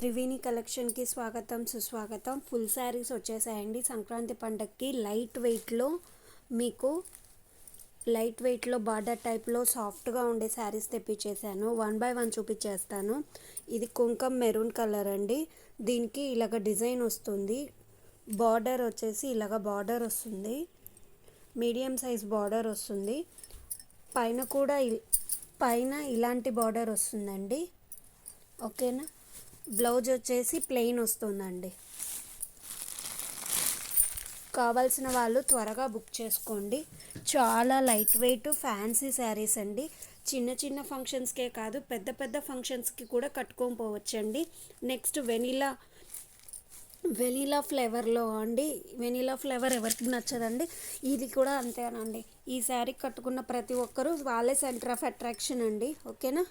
త్రివేణి కలెక్షన్కి స్వాగతం సుస్వాగతం. ఫుల్ శారీస్ వచ్చేసాయండి సంక్రాంతి పండగకి. లైట్ వెయిట్లో బార్డర్ టైప్లో సాఫ్ట్గా ఉండే శారీస్ తెప్పించేసాను. 1 by 1 చూపించేస్తాను. ఇది కుంకం మెరూన్ కలర్ అండి. దీనికి ఇలాగ డిజైన్ వస్తుంది. బార్డర్ వచ్చేసి ఇలాగ బార్డర్ వస్తుంది, మీడియం సైజ్ బార్డర్ వస్తుంది. పైన ఇలాంటి బార్డర్ వస్తుందండి. ఓకేనా. బ్లౌజ్ వచ్చేసి ప్లెయిన్ వస్తుందండి. కావాల్సిన వాళ్ళు త్వరగా బుక్ చేసుకోండి. చాలా లైట్ వెయిట్ ఫ్యాన్సీ శారీస్ అండి. చిన్న చిన్న ఫంక్షన్స్కే కాదు, పెద్ద పెద్ద ఫంక్షన్స్కి కూడా కట్టుకొని పోవచ్చండి. నెక్స్ట్ వెనీలా ఫ్లేవర్లో అండి. వెనీలా ఫ్లేవర్ ఎవరికి నచ్చదండి. ఇది కూడా అంతేనండి. ఈ శారీ కట్టుకున్న ప్రతి ఒక్కరూ వాళ్ళే సెంటర్ ఆఫ్ అట్రాక్షన్ అండి. ఓకేనా.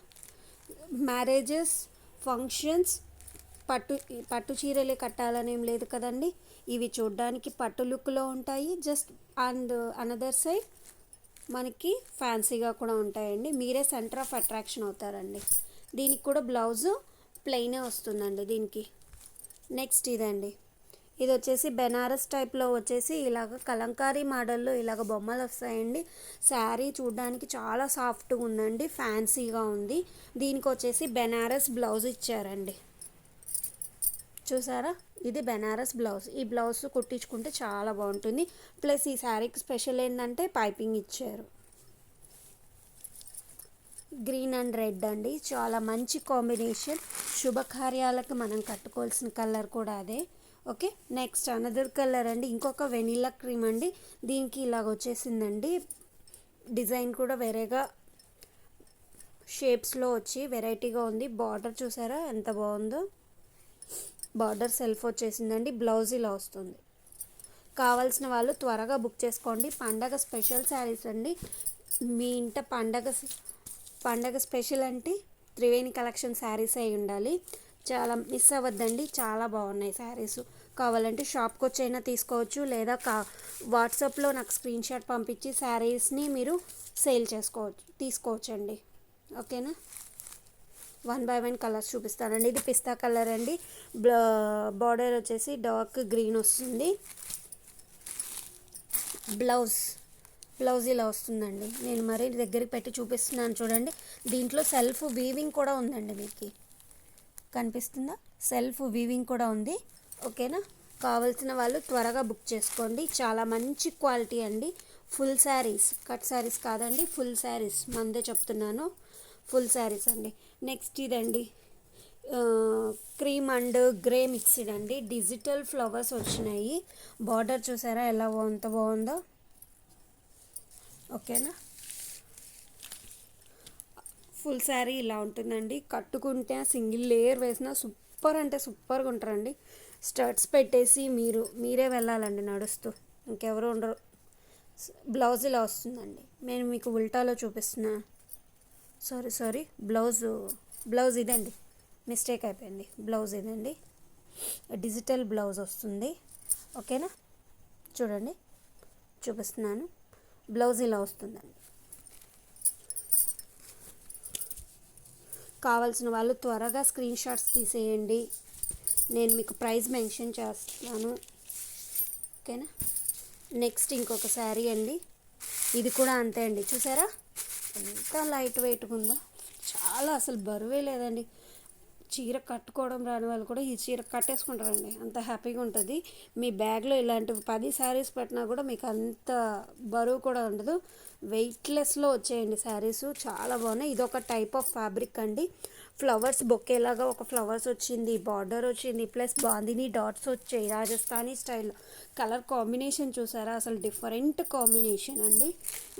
మ్యారేజెస్, ఫంక్షన్స్, పట్టు చీరలే కట్టాలని ఏం లేదు కదండి. ఇవి చూడ్డానికి పట్టు లుక్లో ఉంటాయి. అండ్ అనదర్ సైడ్ మనకి ఫ్యాన్సీగా కూడా ఉంటాయండి. మీరే సెంటర్ ఆఫ్ అట్రాక్షన్ అవుతారండి. దీనికి కూడా బ్లౌజు ప్లెయినే వస్తుందండి దీనికి. నెక్స్ట్ ఇదండి. ఇది వచ్చేసి బెనారస్ టైప్లో వచ్చేసి ఇలాగ కలంకారీ మోడల్లో ఇలాగ బొమ్మలు వస్తాయండి. శారీ చూడడానికి చాలా సాఫ్ట్గా ఉందండి, ఫ్యాన్సీగా ఉంది. దీనికి వచ్చేసి బెనారస్ బ్లౌజ్ ఇచ్చారండి. చూసారా, ఇది బెనారస్ బ్లౌజ్. ఈ బ్లౌజ్ కుట్టించుకుంటే చాలా బాగుంటుంది. ప్లస్ ఈ శారీకి స్పెషల్ ఏంటంటే పైపింగ్ ఇచ్చారు. గ్రీన్ అండ్ రెడ్ అండి, చాలా మంచి కాంబినేషన్. శుభకార్యాలకు మనం కట్టుకోవాల్సిన కలర్ కూడా అదే. ఓకే. నెక్స్ట్ అనదర్ కలర్ అండి. ఇంకొక వెనిలా క్రీమ్ అండి. దీనికి ఇలాగ వచ్చేసిందండి. డిజైన్ కూడా వేరేగా షేప్స్లో వచ్చి వెరైటీగా ఉంది. బార్డర్ చూసారా ఎంత బాగుందో. బార్డర్ సెల్ఫ్ వచ్చేసిందండి. బ్లౌజ్ ఇలా వస్తుంది. కావాల్సిన వాళ్ళు త్వరగా బుక్ చేసుకోండి. పండగ స్పెషల్ శారీస్ అండి. మీ ఇంట పండగ స్పెషల్ అంటే త్రివేణి కలెక్షన్ శారీస్ అయి ఉండాలి. చాలా మిస్ అవ్వద్దండి. చాలా బాగున్నాయి శారీస్. కావాలంటే షాప్కి వచ్చైనా తీసుకోవచ్చు, లేదా వాట్సాప్లో నాకు స్క్రీన్ షాట్ పంపించి శారీస్ని మీరు సేల్ తీసుకోవచ్చండి. ఓకేనా. 1 by 1 కలర్స్ చూపిస్తానండి. ఇది పిస్తా కలర్ అండి. బార్డర్ వచ్చేసి డార్క్ గ్రీన్ వస్తుంది. బ్లౌజ్ ఇలా వస్తుందండి. నేను మరీ దగ్గరికి పెట్టి చూపిస్తున్నాను చూడండి. దీంట్లో సెల్ఫ్ వీవింగ్ కూడా ఉందండి. మీకు కనిపిస్తుందా? సెల్ఫ్ వీవింగ్ కూడా ఉంది. ఓకేనా. కావాల్సిన వాళ్ళు త్వరగా బుక్ చేసుకోండి. చాలా మంచి క్వాలిటీ అండి. ఫుల్ శారీస్, కట్ శారీస్ కాదండి, ఫుల్ శారీస్ మందే చెప్తున్నాను. ఫుల్ శారీస్ అండి. నెక్స్ట్ ఇదండి, క్రీమ్ అండ్ గ్రే మిక్స్డ్ అండి. డిజిటల్ ఫ్లవర్స్ వచ్చినాయి. బార్డర్ చూసారా ఎంత బాగుందో. ఓకేనా. ఫుల్ శారీ ఇలా ఉంటుందండి. కట్టుకుంటే సింగిల్ లేయర్ వేసినా సూపర్ అంటే సూపర్గా ఉంటారండి. స్టర్ట్స్ పెట్టేసి మీరే వెళ్ళాలండి నడుస్తూ, ఇంకెవరు ఉండరు. బ్లౌజ్ ఇలా వస్తుందండి. నేను మీకు ఉల్టాలో చూపిస్తున్నా. సారీ బ్లౌజ్ ఇదండి, మిస్టేక్ అయిపోయింది. బ్లౌజ్ ఇదండి, డిజిటల్ బ్లౌజ్ వస్తుంది. ఓకేనా. చూడండి చూపిస్తున్నాను. బ్లౌజ్ ఇలా వస్తుందండి. కావాల్సిన వాళ్ళు త్వరగా స్క్రీన్ షాట్స్ తీసేయండి. నేను మీకు ప్రైస్ మెన్షన్ చేస్తున్నాను. ఓకేనా. నెక్స్ట్ ఇంకొక శారీ అండి. ఇది కూడా అంతే అండి. చూసారా ఎంత లైట్ వెయిట్గా ఉందో. చాలా అసలు బరువే లేదండి. చీర కట్టుకోవడం రాని వాళ్ళు కూడా ఈ చీర కట్టేసుకుంటారండి. అంత హ్యాపీగా ఉంటుంది. మీ బ్యాగ్లో ఇలాంటివి 10 శారీస్ పెట్టినా కూడా మీకు అంత బరువు కూడా ఉండదు. వెయిట్లెస్లో వచ్చేయండి శారీస్. చాలా బాగున్నాయి. ఇది ఒక టైప్ ఆఫ్ ఫ్యాబ్రిక్ అండి. ఫ్లవర్స్ బొకేలాగా ఒక ఫ్లవర్స్ వచ్చింది, బార్డర్ వచ్చింది, ప్లస్ బాందిని డాట్స్ వచ్చాయి. రాజస్థానీ స్టైల్ కలర్ కాంబినేషన్ చూసారా, అసలు డిఫరెంట్ కాంబినేషన్ అండి.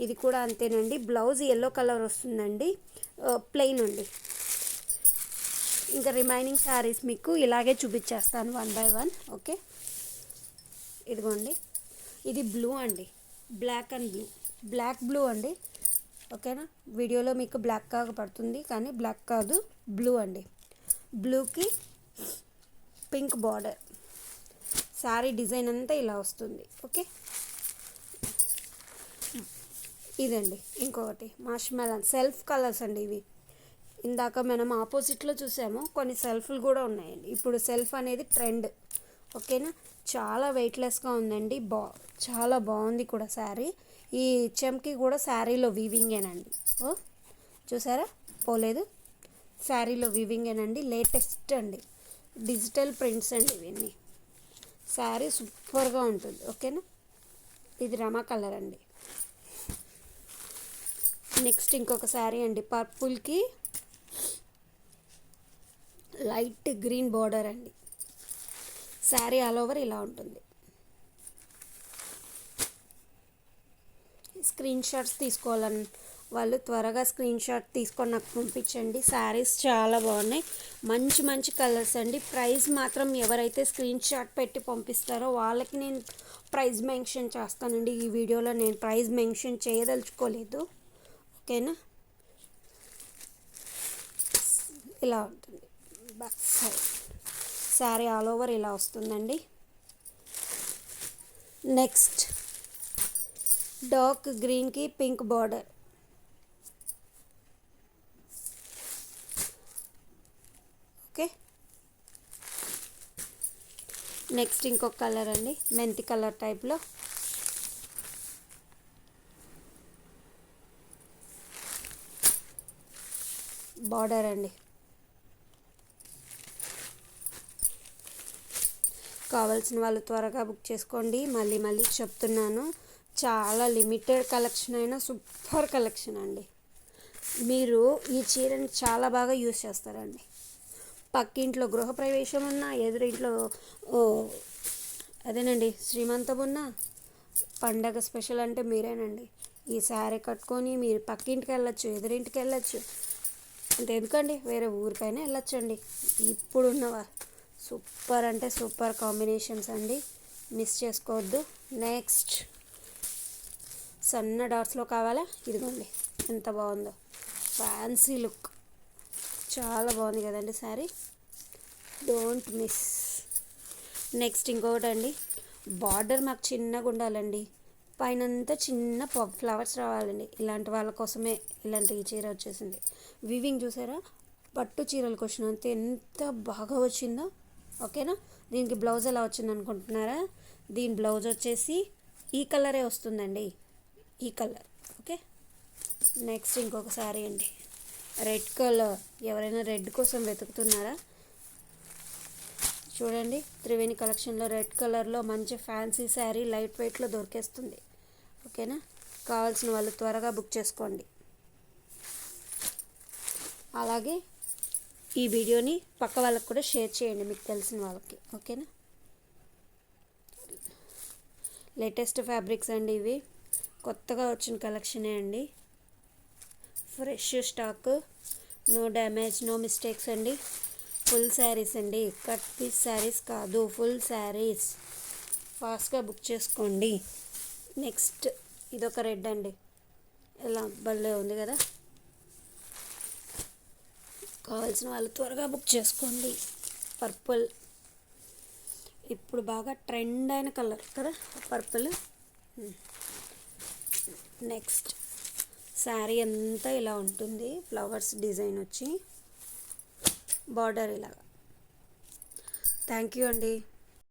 ఇది కూడా అంతేనండి. బ్లౌజ్ ఎల్లో కలర్ వస్తుందండి, ప్లెయిన్ అండి. ఇంకా రిమైనింగ్ శారీస్ మీకు ఇలాగే చూపించేస్తాను 1 by 1. ఓకే. ఇదిగోండి, ఇది బ్లూ అండి. బ్లాక్ బ్లూ అండి. ఓకేనా. వీడియోలో మీకు బ్లాక్ కాగా పడుతుంది, కానీ బ్లాక్ కాదు, బ్లూ అండి. బ్లూకి పింక్ బార్డర్. శారీ డిజైన్ అంతా ఇలా వస్తుంది. ఓకే. ఇదండి ఇంకొకటి మార్ష్మెలన్ సెల్ఫ్ కలర్స్ అండి. ఇందాక మనం ఆపోజిట్లో చూసాము, కొన్ని సెల్ఫ్లు కూడా ఉన్నాయండి. ఇప్పుడు సెల్ఫ్ అనేది ట్రెండ్, ఓకేనా. చాలా వెయిట్లెస్గా ఉందండి, చాలా బాగుంది కూడా శారీ. ఈ చెమ్కి కూడా శారీలో వీవింగేనండి. ఓ చూసారా, పోలేదు. శారీలో వీవింగేనండి, లేటెస్ట్ అండి, డిజిటల్ ప్రింట్స్ అండి ఇవన్నీ. శారీ సూపర్గా ఉంటుంది, ఓకేనా. ఇది రమా కలర్ అండి. నెక్స్ట్ ఇంకొక శారీ అండి, పర్పుల్కి లైట్ గ్రీన్ బార్డర్ అండి. శారీ ఆల్ ఓవర్ ఇలా ఉంటుంది. స్క్రీన్ షాట్స్ తీసుకోవాలని వాళ్ళు త్వరగా స్క్రీన్ షాట్ తీసుకొని నాకు పంపించండి. శారీస్ చాలా బాగున్నాయి, మంచి మంచి కలర్స్ అండి. ప్రైస్ మాత్రం ఎవరైతే స్క్రీన్ షాట్ పెట్టి పంపిస్తారో వాళ్ళకి నేను ప్రైస్ మెన్షన్ చేస్తానండి. ఈ వీడియోలో నేను ప్రైస్ మెన్షన్ చేయదలుచుకోలేదు, ఓకేనా. ఇలా ఉంటుంది back side. Sari all over ఇలా వస్తుందండి. నెక్స్ట్ డార్క్ గ్రీన్కి పింక్ బార్డర్, ఓకే. నెక్స్ట్ ఇంకొక కలర్ అండి, మెంతి కలర్ టైప్లో. బార్డర్ అండి. కావాల్సిన వాళ్ళు త్వరగా బుక్ చేసుకోండి. మళ్ళీ మళ్ళీ చెప్తున్నాను, చాలా లిమిటెడ్ కలెక్షన్ అయినా సూపర్ కలెక్షన్ అండి. మీరు ఈ చీరని చాలా బాగా యూస్ చేస్తారండి. పక్కింట్లో గృహప్రవేశం ఉన్నా, ఎదురింట్లో అదేనండి శ్రీమంతం ఉన్నా, పండగ స్పెషల్ అంటే మీరేనండి. ఈ శారీ కట్టుకొని మీరు పక్కింటికి వెళ్ళచ్చు, ఎదురింటికి వెళ్ళచ్చు, అంటే ఎందుకండి వేరే ఊరికైనా వెళ్ళొచ్చండి. ఇప్పుడున్నవా సూపర్ అంటే సూపర్ కాంబినేషన్స్ అండి, మిస్ చేసుకోవద్దు. నెక్స్ట్ సన్న డాట్స్లో కావాలా, ఇదిగోండి ఎంత బాగుందో, ఫ్యాన్సీ లుక్, చాలా బాగుంది కదండి శారీ, డోంట్ మిస్. నెక్స్ట్ ఇంకొకటి అండి, బార్డర్ మాకు చిన్నగా ఉండాలండి, పైనంతా చిన్న ఫ్లవర్స్ రావాలండి. ఇలాంటి వాళ్ళ కోసమే ఇలాంటి ఈ చీర వచ్చేసింది. వీవింగ్ చూసారా, పట్టు చీరలకు వచ్చినంత ఎంత బాగా వచ్చిందో, ఓకేనా. దీనికి బ్లౌజ్ ఎలా వచ్చింది అనుకుంటున్నారా, దీని బ్లౌజ్ వచ్చేసి ఈ కలరే వస్తుందండి, ఈ కలర్, ఓకే. నెక్స్ట్ ఇంకొక శారీ అండి, రెడ్ కలర్. ఎవరైనా రెడ్ కోసం వెతుకుతున్నారా, చూడండి త్రివేణి కలెక్షన్లో రెడ్ కలర్లో మంచి ఫ్యాన్సీ శారీ లైట్ వెయిట్లో దొరికేస్తుంది, ఓకేనా. కావాల్సిన వాళ్ళు త్వరగా బుక్ చేసుకోండి. అలాగే ఈ వీడియోని పక్క వాళ్ళకి కూడా షేర్ చేయండి, మీకు తెలిసిన వాళ్ళకి, ఓకేనా. లేటెస్ట్ ఫ్యాబ్రిక్స్ అండి ఇవి, కొత్తగా వచ్చిన కలెక్షనే అండి, fresh stock, no damage no mistakes అండి. ఫుల్ శారీస్ అండి, కట్ పీస్ శారీస్ కాదు, ఫుల్ శారీస్. ఫాస్ట్గా బుక్ చేసుకోండి. నెక్స్ట్ ఇదొక రెడ్ అండి, ఎలా భలే ఉంది కదా, కావాల్సిన వాళ్ళు త్వరగా బుక్ చేసుకోండి. పర్పుల్ ఇప్పుడు బాగా ట్రెండ్ అయిన కలర్ కదా పర్పుల్. నెక్స్ట్ శారీ అంతా ఇలా ఉంటుంది, ఫ్లవర్స్ డిజైన్ వచ్చి బార్డర్ ఇలాగా. థ్యాంక్ యూ అండి.